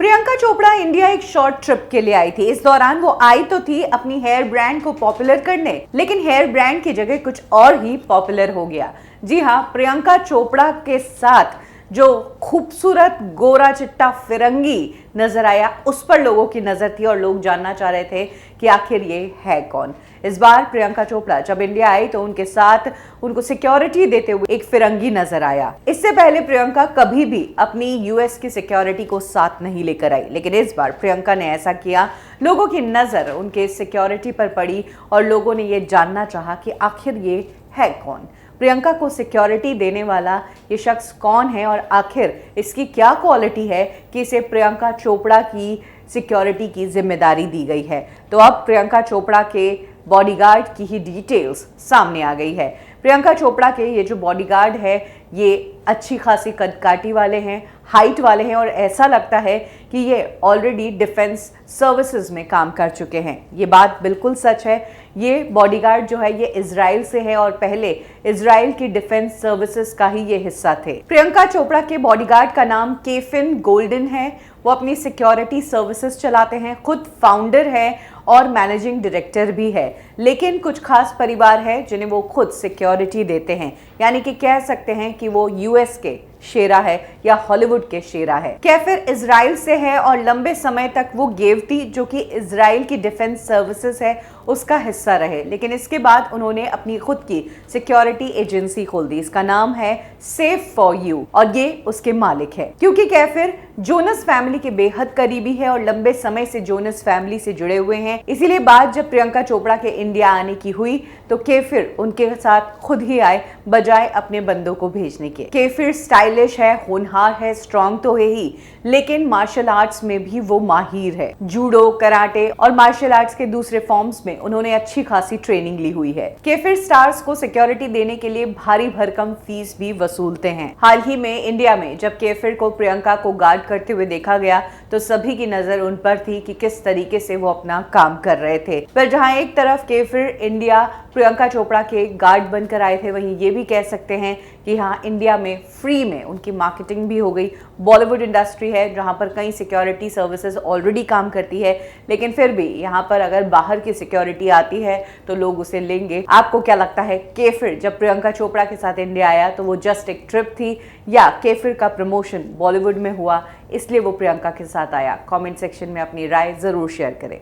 Priyanka Chopra India एक short trip के लिए आई थी। इस दौरान वो आई तो थी अपनी हेयर ब्रांड को पॉपुलर करने, लेकिन हेयर ब्रांड की जगह कुछ और ही पॉपुलर हो गया। जी हाँ, प्रियंका चोपड़ा के साथ जो खूबसूरत गोरा चिट्टा फिरंगी नजर आया, उस पर लोगों की नजर थी और लोग जानना चाह रहे थे कि आखिर ये है कौन। इस बार प्रियंका चोपड़ा जब इंडिया आई तो उनके साथ उनको सिक्योरिटी देते हुए एक फिरंगी नजर आया। इससे पहले प्रियंका कभी भी अपनी यूएस की सिक्योरिटी को साथ नहीं लेकर आई, लेकिन इस बार प्रियंका ने ऐसा किया। लोगों की नजर उनके सिक्योरिटी पर पड़ी और लोगों ने ये जानना चाहा कि आखिर ये है कौन। प्रियंका को सिक्योरिटी देने वाला ये शख्स कौन है और आखिर इसकी क्या क्वालिटी है कि इसे प्रियंका चोपड़ा की सिक्योरिटी की जिम्मेदारी दी गई है। तो अब प्रियंका चोपड़ा के बॉडीगार्ड की ही डिटेल्स सामने आ गई है। प्रियंका चोपड़ा के ये जो बॉडीगार्ड है ये अच्छी खासी कदकाठी वाले हैं, हाइट वाले हैं और ऐसा लगता है कि ये ऑलरेडी डिफेंस सर्विसेज में काम कर चुके हैं। ये बात बिल्कुल सच है। ये बॉडीगार्ड जो है ये इजराइल से है और पहले इजराइल की डिफेंस सर्विसेज का ही ये हिस्सा थे। प्रियंका चोपड़ा के बॉडीगार्ड का नाम केफिन गोल्डन है। वो अपनी सिक्योरिटी सर्विसेज चलाते हैं, खुद फाउंडर है और मैनेजिंग डायरेक्टर भी है। लेकिन कुछ खास परिवार है जिन्हें वो खुद सिक्योरिटी देते हैं, यानी कि कह सकते हैं कि वो यूएस के शेरा है या हॉलीवुड के शेरा है। कैफिर इजराइल से है और लंबे समय तक वो गेवटी जो कि इजराइल की डिफेंस सर्विसेज है उसका हिस्सा रहे, लेकिन इसके बाद उन्होंने अपनी खुद की सिक्योरिटी एजेंसी खोल दी। इसका नाम है सेफ फॉर यू और ये उसके मालिक है। क्योंकि कैफिर जोनस फैमिली के बेहद करीबी है और लंबे समय से जोनस फैमिली से जुड़े हुए हैं, इसीलिए बात जब प्रियंका चोपड़ा के इंडिया आने की हुई तो कैफिर उनके साथ खुद ही आए बजाय अपने बंदों को भेजने के। कैफिर स्टाइलिश है, होनहार है, स्ट्रॉन्ग तो है ही, लेकिन मार्शल आर्ट्स में भी वो माहिर है। जूडो, कराटे और मार्शल आर्ट्स के दूसरे फॉर्म्स में उन्होंने अच्छी खासी ट्रेनिंग ली हुई है। कैफिर स्टार्स को सिक्योरिटी देने के लिए भारी भरकम फीस भी वसूलते हैं। हाल ही में इंडिया में जब कैफिर को प्रियंका को गार्ड करते हुए देखा गया तो सभी की नजर उन पर थी कि किस तरीके से वो अपना काम कर रहे थे। पर जहां एक तरफ कैफिर इंडिया प्रियंका चोपड़ा के गार्ड बनकर आए थे, वहीं ये भी कह सकते हैं कि हाँ, इंडिया में फ्री में उनकी मार्केटिंग भी हो गई। बॉलीवुड इंडस्ट्री है जहां पर कई सिक्योरिटी सर्विसेज ऑलरेडी काम करती है, लेकिन फिर भी यहाँ पर अगर बाहर की सिक्योरिटी आती है तो लोग उसे लेंगे। आपको क्या लगता है, कैफिर जब प्रियंका चोपड़ा के साथ इंडिया आया तो वो जस्ट एक ट्रिप थी या कैफिर का प्रमोशन बॉलीवुड में हुआ इसलिए वो प्रियंका के साथ आया? कमेंट सेक्शन में अपनी राय जरूर शेयर करें।